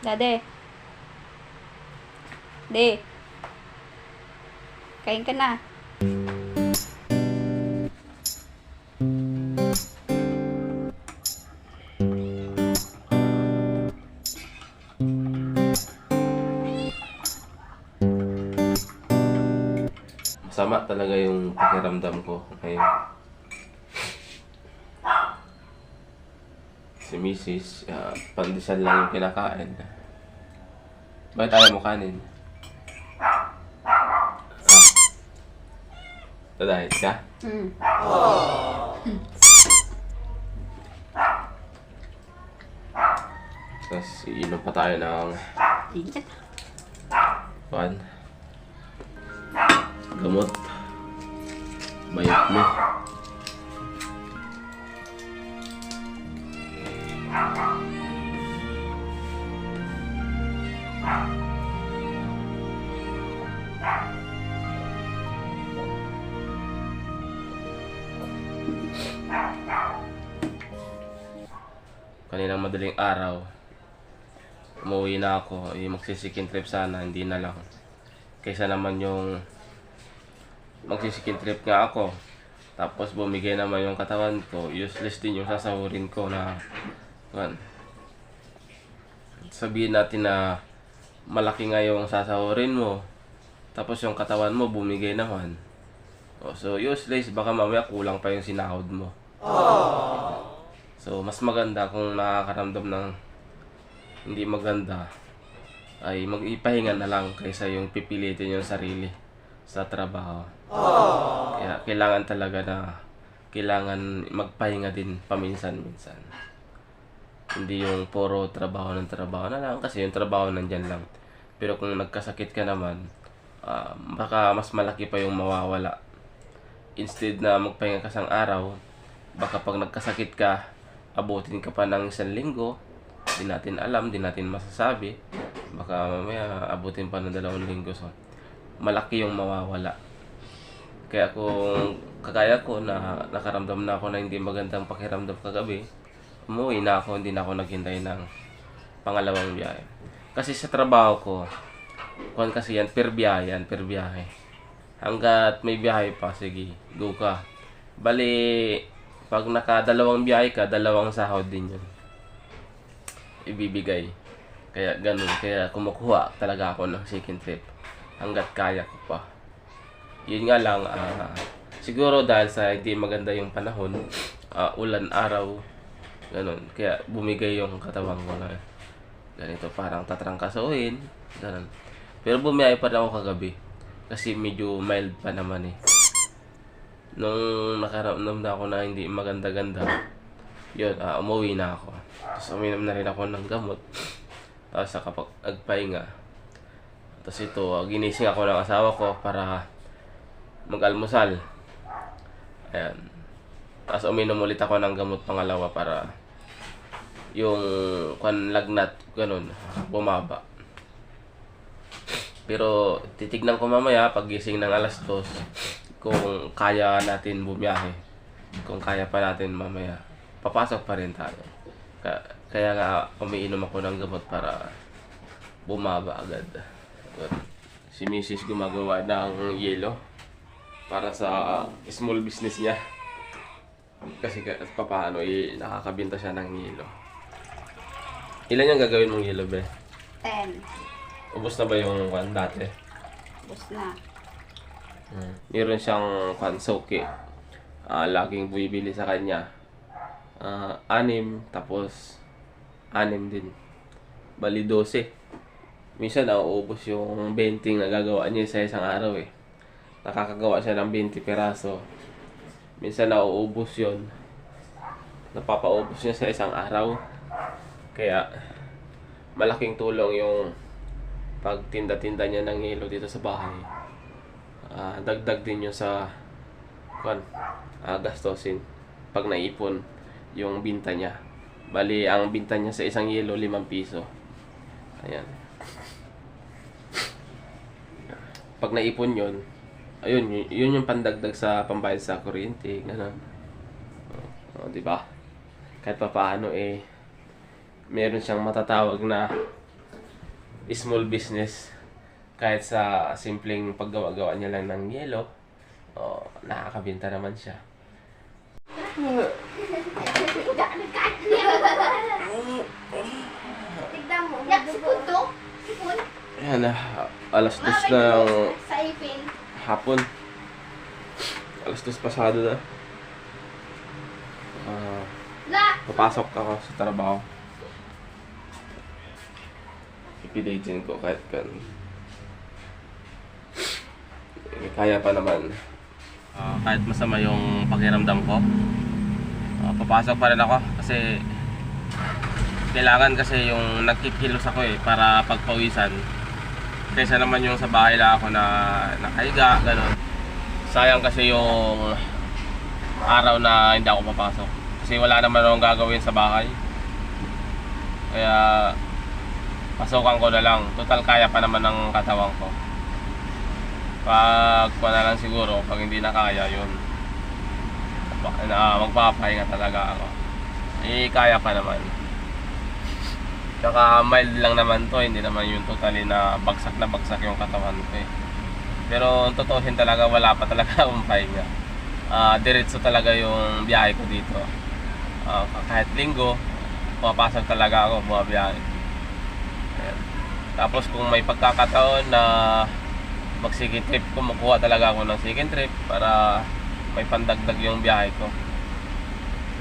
Dade. De. Kain ka na. Masama talaga yung pakiramdam ko ngayon. Si Mrs. Pandesal lang yung kinakain. Bakit ayaw mo kanin? Dadahit ka? Tapos iinom pa tayo ng gamot. Bayat mo. Kaninang madaling araw, umuwi na ako. Magsisikin trip sana, hindi na lang. Kaysa naman yung magsisikin trip nga ako, tapos bumigay naman yung katawan ko, useless din yung sasahurin ko na sabihin natin na malaki nga yung sasahurin mo, tapos yung katawan mo bumigay naman. So useless, baka mamaya kulang pa yung sinahod mo. So mas maganda kung nakakaramdam ng hindi maganda ay mag-ipahinga na lang kaysa yung pipilitin yung sarili sa trabaho. Kaya kailangan talaga na kailangan magpahinga din paminsan-minsan. Hindi yung puro trabaho ng trabaho na lang, kasi yung trabaho nandyan lang. Pero kung nagkasakit ka naman, baka mas malaki pa yung mawawala. Instead na magpahinga ka sang araw, baka pag nagkasakit ka, abutin ka pa ng 1 linggo. Di natin alam, di natin masasabi. Baka mamaya abutin pa ng 2 linggo. So, malaki yung mawawala. Kaya kung kagaya ko na nakaramdam na ako na hindi magandang pakiramdam kagabi, umuwi na ako, hindi na ako naghintay ng pangalawang biyahe. Kasi sa trabaho ko, kung kasi yan, per biyahe. Hanggat may biyahe pa, sige, go ka. Bali, pag naka-2 biyahe ka, 2 sahod din yun ibibigay. Kaya ganun, kaya kumukuha talaga ako ng second trip hanggat kaya ko pa. Yun nga lang, siguro dahil sa hindi maganda yung panahon, ulan, araw, ganun. Kaya bumigay yung katawan ko na ganito, parang tatrangkasuhin, ganun. Pero bumiyay pa rin ako kagabi kasi medyo mild pa naman eh. Nung nakaramdam na ako na hindi maganda-ganda, yun, umuwi na ako. Tapos uminom na rin ako ng gamot. Tapos nakapag-agpahinga. Tapos ito, ginising ako ng asawa ko para mag-almusal. Ayan. Tapos uminom ulit ako ng gamot pangalawa para yung lagnat, ganun, bumaba. Pero titignan ko mamaya pag gising ng 2:00 kung kaya natin bumiyahe. Kung kaya pa natin mamaya, papasok pa rin tayo. Kaya nga umiinom ako ng gamot para bumaba agad. Si Mrs. gumagawa ng yelo para sa small business niya. Kasi paano nakakabenta siya ng yelo. Ilan yung gagawin mong yelo, be? 10. Ubus na ba yung dati? Ubus na. Meron siyang soke. Laging bumibili sa kanya. 6, tapos 6 din. Bali 12. Minsan nauubos yung 20 na gagawa niya sa isang araw eh. Nakakagawa siya ng 20 peraso. Minsan nauubos yun. Napapaubos niya sa isang araw. Kaya malaking tulong yung pagtinda-tinda niya ng hilo dito sa bahay. Dagdag din yun sa gastusin pag naipon yung binta niya. Bali, ang binta niya sa isang yelo, 5 piso. Ayan. Pag naipon yun, ayun, yun yung pandagdag sa pambayad sa kuryente, gano'n. Di ba? Kahit pa paano meron siyang matatawag na small business. Kahit sa simpleng paggawa-gawa niya lang ng yelo, nakakabenta naman siya. Tignan mo. Yak, sipon to? Sipon? Ayan na, alas 2 ng Sa ipin. hapon. Alas 2 pasado na. La! Papasok ako sa trabaho. Pipilitin ko kahit kan. Kaya pa naman. Kahit masama yung pakiramdam ko, papasok pa rin ako kasi kailangan kasi yung nagkikilos ako para pagpawisan. Kaysa naman yung sa bahay lang ako na nakahiga, gano'n. Sayang kasi yung araw na hindi ako papasok. Kasi wala naman akong gagawin sa bahay. Kaya pasukan ko na lang. Total kaya pa naman ng katawan ko. Pag na lang siguro, pag hindi na kaya yun, magpapahinga talaga ako. Kaya pa naman. Tsaka mild lang naman to, hindi naman yung totally na bagsak yung katawan ko Pero totoohin talaga, wala pa talaga akong pahinga. Diretso talaga yung biyahe ko dito. Kahit linggo, papasok talaga ako, bumabiyahe. Tapos kung may pagkakataon na mag-second trip, kumukuha talaga ako ng second trip para may pandagdag yung biyahe ko.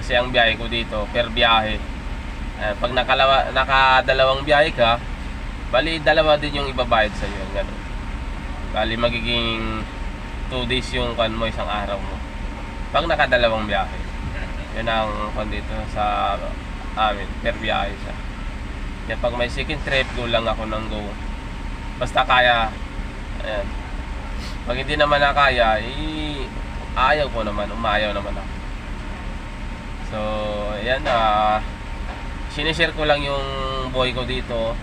Kasi ang biyahe ko dito, per biyahe. Pag nakadalawang biyahe ka, bali dalawa din yung ibabayad sa iyo, ganun. Bali magiging 2 days yung kan mo, isang araw mo. Pag nakadalawang biyahe. Yun ang kan dito sa amin, per biyahe siya. Kaya pag may second trip, go lang ako ng go. Basta kaya, ayan. Pag hindi naman nakaya, ayaw ko naman, umayaw naman ako. So, ayan, sinishare ko lang yung buhay ko dito.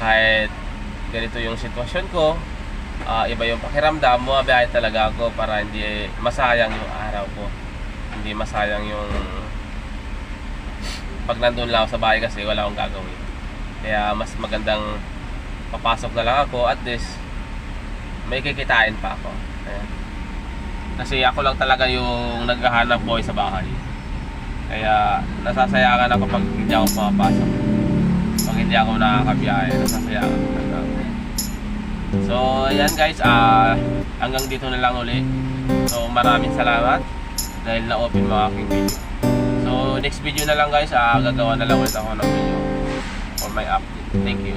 Kahit ganito yung sitwasyon ko, iba yung pakiramdam, bumabiyahe talaga ako para hindi masayang yung araw ko. Hindi masayang yung pag nandun lang ako sa bahay kasi wala akong gagawin. Kaya mas magandang papasok na lang ako, at least may kikitain pa ako. Ayan. Kasi ako lang talaga yung naghahanap buhay sa bahay. Kaya nasasayangan ako pag hindi ako pumapasok. Pag hindi ako nakakabiyahe, nasasayangan ako talaga. So ayan guys, hanggang dito na lang uli. So maraming salamat dahil na-open mo aking video. So next video na lang guys, gagawa na lang ulit ako ng video for my update. Thank you.